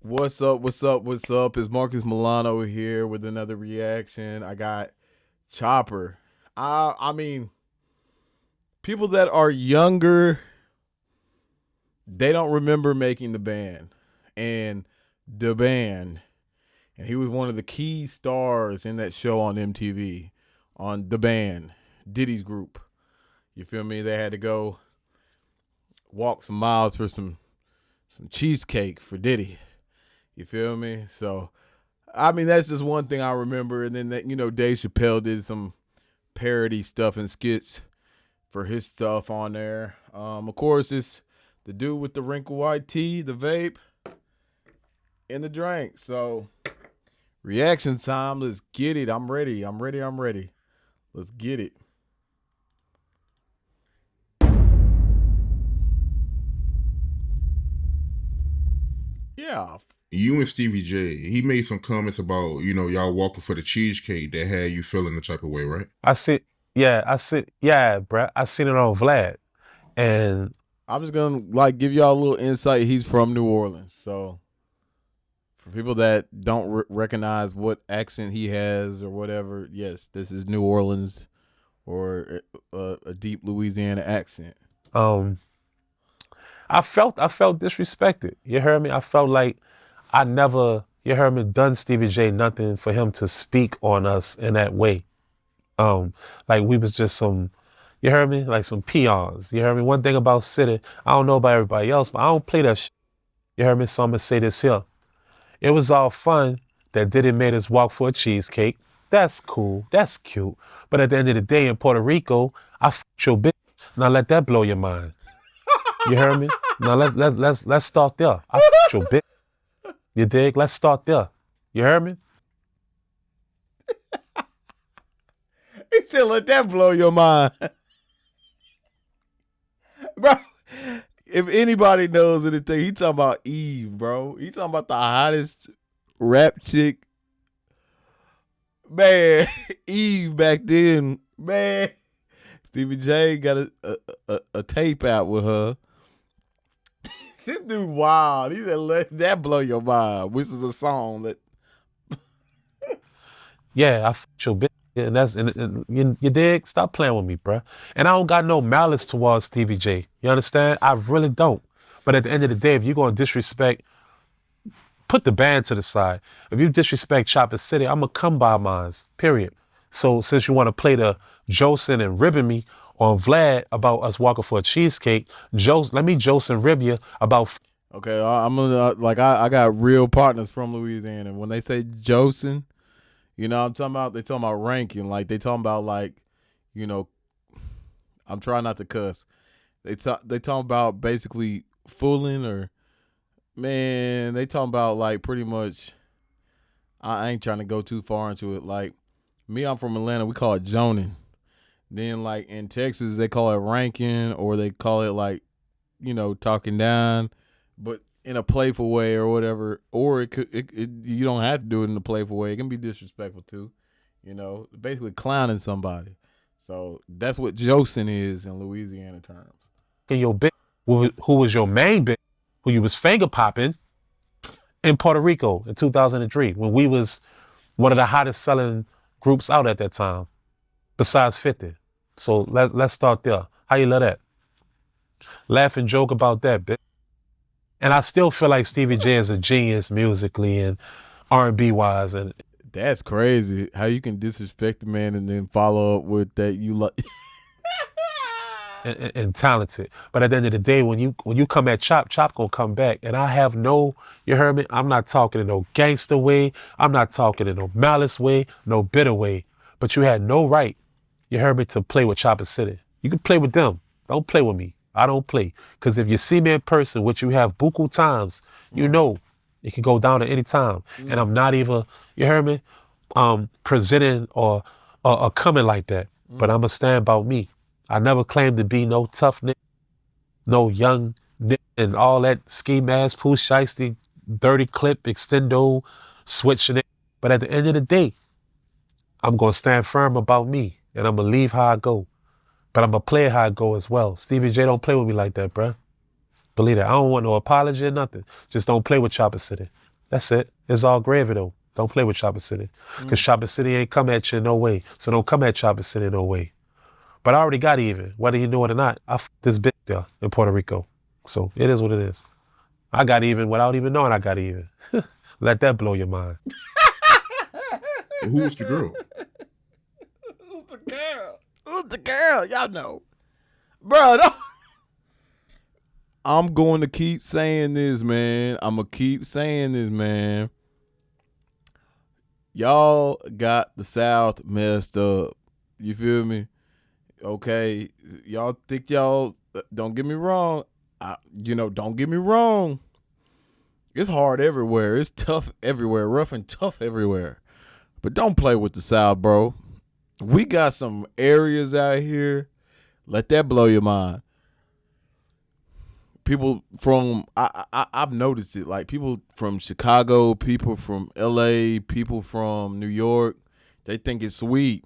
What's up? What's up? What's up? It's Marcus Milano here with another reaction. I got Chopper. I mean, people that are younger, they don't remember making the band and the band. And he was one of the key stars in that show on MTV on the band, Diddy's group. You feel me? They had to go walk some miles for some cheesecake for Diddy. You feel me? So I mean, that's just one thing I remember. And then Dave Chappelle did some parody stuff and skits for his stuff on there. Of course, it's the dude with the wrinkle white tee, the vape, and the drink. So reaction time. Let's get it. I'm ready. I'm ready. I'm ready. Let's get it. Yeah. You and Stevie J, he made some comments about, y'all walking for the cheesecake that had you feeling the type of way, right? Bruh. I seen it on Vlad. And I'm just gonna give y'all a little insight. He's from New Orleans, so for people that don't recognize what accent he has or whatever, yes, this is New Orleans or a deep Louisiana accent. I felt disrespected. You heard me? I felt like I never, you heard me, done Stevie J nothing for him to speak on us in that way. Like we was just some, you heard me, like some peons. You heard me? One thing about City, I don't know about everybody else, but I don't play that shit. You heard me? So I'm gonna say this here. It was all fun that Diddy made us walk for a cheesecake. That's cool. That's cute. But at the end of the day in Puerto Rico, I f***ed your bitch. Now let that blow your mind. You heard me? Now let's start there. I f***ed your bitch. You dig? Let's start there. You heard me? He said, "Let that blow your mind." Bro, if anybody knows anything, he talking about Eve, bro. He talking about the hottest rap chick. Man, Eve back then, man. Stevie J got a tape out with her. This dude wild. He said, "Let that blow your mind," which is a song that. Yeah, I f***ed your bitch. And you dig? Stop playing with me, bruh. And I don't got no malice towards Stevie J. You understand? I really don't. But at the end of the day, if you're gonna disrespect, put the band to the side. If you disrespect Chopper City, I'm gonna come by mines. Period. So since you want to play the Josin and ribbon me on Vlad about us walking for a cheesecake, let me Josin rib you about. Okay, I'm gonna I got real partners from Louisiana. When they say Josin, I'm talking about, they talking about ranking. Like they talking about you know, I'm trying not to cuss. They talking about basically fooling or, man, they talking about pretty much. I ain't trying to go too far into it. Like me, I'm from Atlanta. We call it joning. Then in Texas they call it ranking, or they call it talking down, but in a playful way or whatever. Or you don't have to do it in a playful way. It can be disrespectful too. Basically clowning somebody. So that's what Josin is in Louisiana terms. Your bitch, who was your main bitch, who you was finger popping in Puerto Rico in 2003, when we was one of the hottest selling groups out at that time, besides 50. So let's start there. How you love that? Laugh and joke about that, bitch. And I still feel like Stevie J is a genius musically and R&B wise. And that's crazy how you can disrespect the man and then follow up with that you like. and talented. But at the end of the day, when you come at Chop gonna come back. And I have no, you heard me? I'm not talking in no gangster way. I'm not talking in no malice way, no bitter way. But you had no right, you heard me, to play with Chopper City. You can play with them. Don't play with me. I don't play. Because if you see me in person, which you have buku times, you know it can go down at any time. And I'm not even, you heard me, presenting or coming like that. But I'm going to stand by me. I never claimed to be no tough nigga, no young nigga, and all that ski mask, poo shiesty, dirty clip, extendo, switching it. But at the end of the day, I'm going to stand firm about me, and I'm going to leave how I go. But I'm going to play it how I go as well. Stevie J don't play with me like that, bruh. Believe that. I don't want no apology or nothing. Just don't play with Chopper City. That's it. It's all gravy though. Don't play with Chopper City. Because Chopper City ain't come at you in no way. So don't come at Chopper City in no way. But I already got even, whether you know it or not. I fucked this bitch there in Puerto Rico. So it is what it is. I got even without even knowing I got even. Let that blow your mind. And who was the girl? Who's the girl? Who's the girl? Y'all know. Bro, no. I'm going to keep saying this, man. I'm going to keep saying this, man. Y'all got the South messed up. You feel me? Okay. Y'all think y'all, don't get me wrong. Don't get me wrong. It's hard everywhere. It's tough everywhere. Rough and tough everywhere. But don't play with the South, bro. We got some areas out here. Let that blow your mind. People from I've noticed it. Like people from Chicago, people from LA, people from New York, they think it's sweet,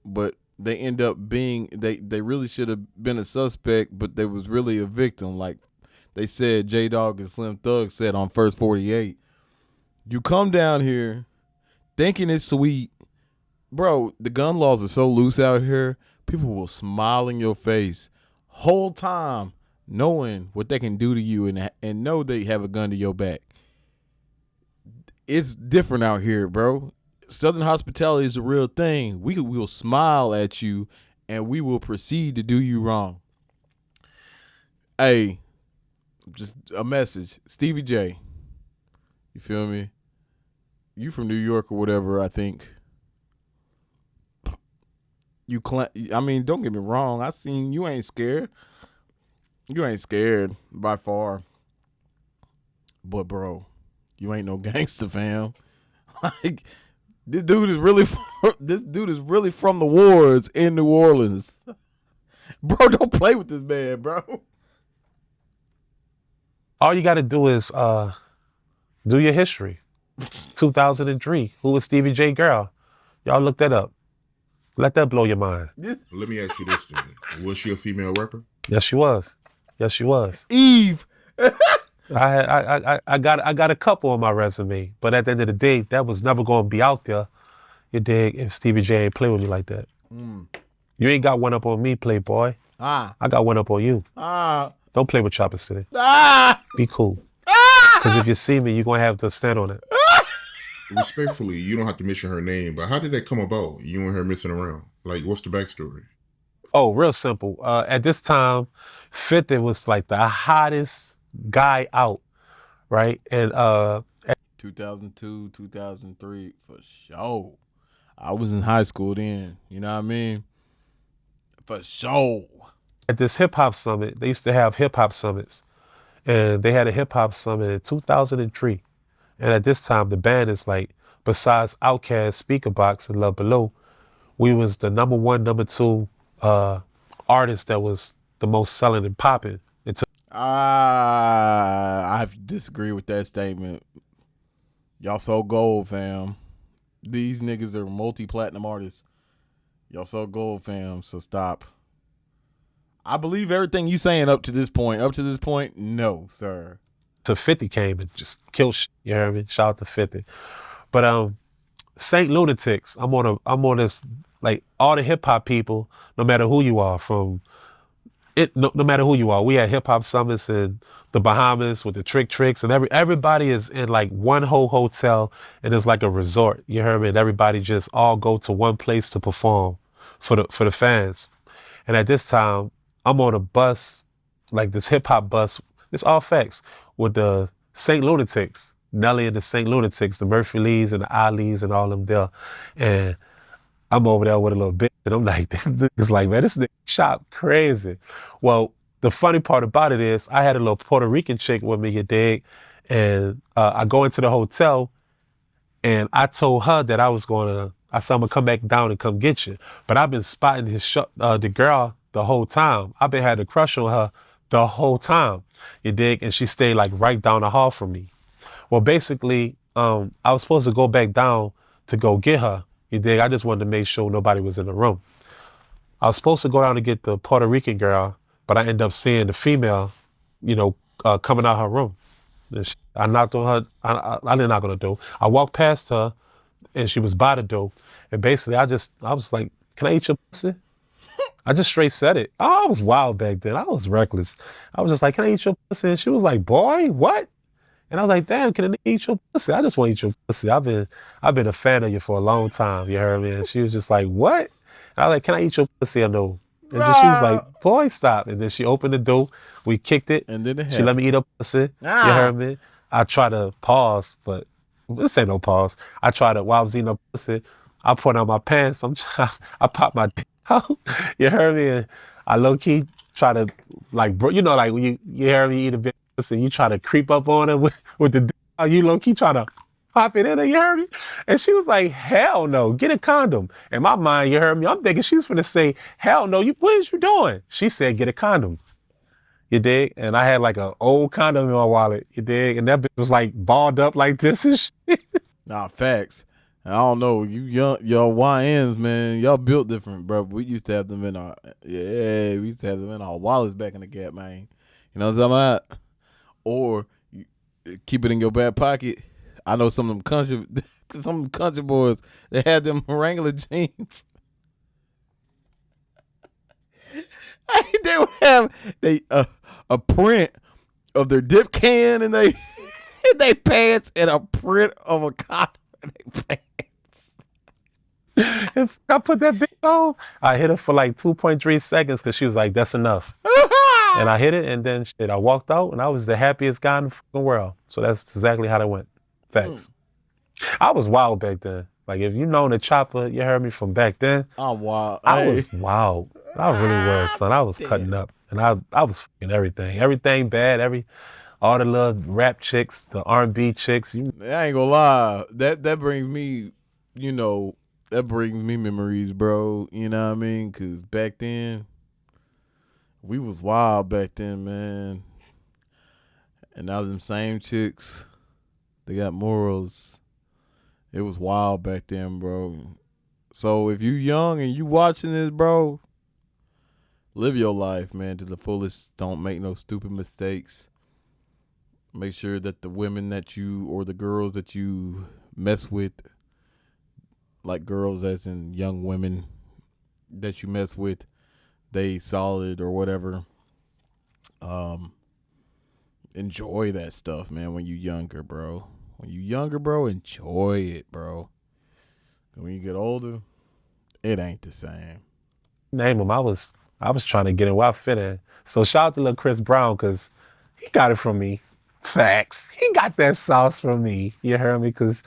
but they end up being they really should have been a suspect, but they was really a victim. Like they said, J Dog and Slim Thug said on First 48. You come down here thinking it's sweet. Bro, the gun laws are so loose out here, people will smile in your face whole time knowing what they can do to you and know they have a gun to your back. It's different out here, bro. Southern hospitality is a real thing. We will smile at you and we will proceed to do you wrong. Hey, just a message. Stevie J, you feel me? You from New York or whatever, I think. Don't get me wrong. I seen you ain't scared. You ain't scared by far. But bro, you ain't no gangster, fam. Like this dude is really from the wards in New Orleans. Bro, don't play with this man, bro. All you got to do is do your history. 2003. Who was Stevie J girl? Y'all look that up. Let that blow your mind. Let me ask you this then. Was she a female rapper? Yes, she was. Yes, she was. Eve. I got a couple on my resume, but at the end of the day, that was never going to be out there. You dig? If Stevie J ain't play with me like that, you ain't got one up on me, Playboy. I got one up on you. Don't play with Chopper City. Be cool. Because if you see me, you're gonna have to stand on it. Respectfully, you don't have to mention her name, but how did that come about? You and her messing around? Like, what's the backstory? Oh, real simple. At this time, 50 was like the hottest guy out, right? And 2002, 2003, for sure. I was in high school then. You know what I mean? For sure. At this hip hop summit, they used to have hip hop summits, and they had a hip hop summit in 2003. And at this time, the band is like, besides Outkast, Speaker Box, and Love Below, we was the number one, number two artist that was the most selling and popping. I have to disagree with that statement. Y'all so gold, fam. These niggas are multi-platinum artists. Y'all so gold, fam, so stop. I believe everything you saying up to this point. Up to this point, no, sir. To 50 came and just killed shit. You hear me? Shout out to 50. But Saint Lunatics, I'm on this, like, all the hip hop people, no matter who you are, no matter who you are. We had hip hop summits in the Bahamas with the Tricks, and everybody is in like one whole hotel, and it's like a resort. You hear me? And everybody just all go to one place to perform for the fans. And at this time, I'm on a bus, like this hip hop bus. It's all facts with the Saint Lunatics, Nelly and the Saint Lunatics, the Murphy Lees and the Ali's and all them there. And I'm over there with a little bit, and I'm like, it's like, man, this nigga shop crazy. Well, the funny part about it is I had a little Puerto Rican chick with me, you dig? And I go into the hotel, and I told her that I said, I'm gonna come back down and come get you. But I've been spotting the girl the whole time. I've been had a crush on her the whole time, you dig? And she stayed like right down the hall from me. Well, basically, I was supposed to go back down to go get her, you dig? I just wanted to make sure nobody was in the room. I was supposed to go down to get the Puerto Rican girl, but I ended up seeing the female, coming out her room. I knocked on her. I didn't knock on the door. I walked past her, and she was by the door. And basically, I was like, "Can I eat your pussy?" I just straight said it. Oh, I was wild back then. I was reckless. I was just like, "Can I eat your pussy?" And she was like, "Boy, what?" And I was like, "Damn, can I eat your pussy? I just want to eat your pussy. I've been a fan of you for a long time. You heard me?" And she was just like, "What?" And I was like, "Can I eat your pussy or no?" And then she was like, Ah, "Boy, stop." And then she opened the door. We kicked it. and then it She let me happened. eat her pussy. You Ah, heard me? I tried to pause, but this ain't no pause. I tried to, while I was eating her pussy, I put on my pants. I popped my dick out. You heard me? And I low key try to, like, bro, like when you hear me eat a bit of pussy, you try to creep up on her with the dick out. You low key try to pop it in her. You heard me? And she was like, "Hell no, get a condom." In my mind, you heard me? I'm thinking she's gonna say, "Hell no, what is you doing?" She said, "Get a condom." You dig? And I had like an old condom in my wallet. You dig? And that bitch was like balled up like this and shit. nah, facts. I don't know. You young, y'all YNs, man. Y'all built different, bro. We used to have them in our, yeah, we used to have them in our wallets back in the gap, man. You know what I'm talking about? Or you keep it in your back pocket. I know some of them country, some of them country boys. They had them Wrangler jeans. They would have a print of their dip can and they in they pants and a print of a condom in their pants. If I put that bitch on, I hit her for like 2.3 seconds because she was like, "That's enough." And I hit it, and then shit, I walked out, and I was the happiest guy in the fucking world. So that's exactly how that went. Mm, Facts. I was wild back then. Like if you know the chopper, you heard me from back then. I'm wild. I Hey. was wild. I really was, son. I was Damn. cutting up, and I was fucking everything. Everything bad. All the little rap chicks, the R&B chicks. I ain't gonna lie. That brings me, that brings me memories, bro. You know what I mean? Cause back then we was wild back then, man. And now them same chicks, they got morals. It was wild back then, bro. So if you young and you watching this, bro, live your life, man, to the fullest. Don't make no stupid mistakes. Make sure that the women that you or the girls that you mess with, like girls as in young women that you mess with, they solid or whatever. Um, enjoy that stuff, man. When you younger, bro. When you younger, bro, enjoy it, bro. When you get older, it ain't the same. Name him. I was trying to get in where I fit in. So shout out to little Chris Brown because he got it from me. Facts. He got that sauce from me. You heard me? Because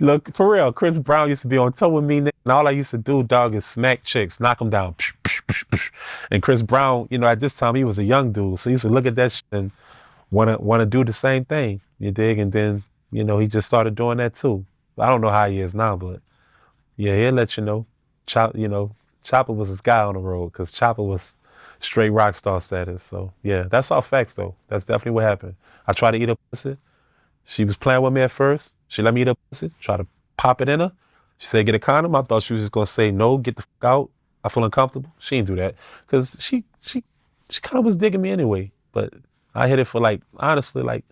look, for real, Chris Brown used to be on tour with me, and all I used to do, dog, is smack chicks, knock them down. And Chris Brown, at this time he was a young dude, so he used to look at that shit and wanna do the same thing. You dig? And then he just started doing that too. I don't know how he is now, but yeah, he'll let you know. Chop, Chopper was his guy on the road because Chopper was straight rock star status. So yeah, that's all facts though. That's definitely what happened. I tried to eat her pussy. She was playing with me at first. She let me eat her pussy. Try to pop it in her. She said, "Get a condom." I thought she was just gonna say no, get the fuck out. I feel uncomfortable. She didn't do that because she kind of was digging me anyway. But I hit it for like honestly like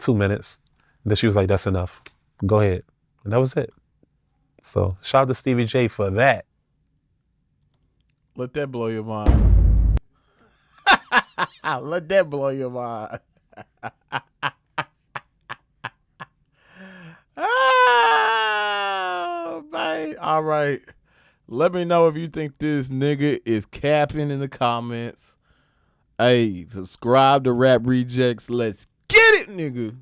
2 minutes. And then she was like, "That's enough. Go ahead." And that was it. So shout out to Stevie J for that. Let that blow your mind. Let that blow your mind. Ah, man. All right. Let me know if you think this nigga is capping in the comments. Hey, subscribe to Rap Rejects. Let's get it, nigga.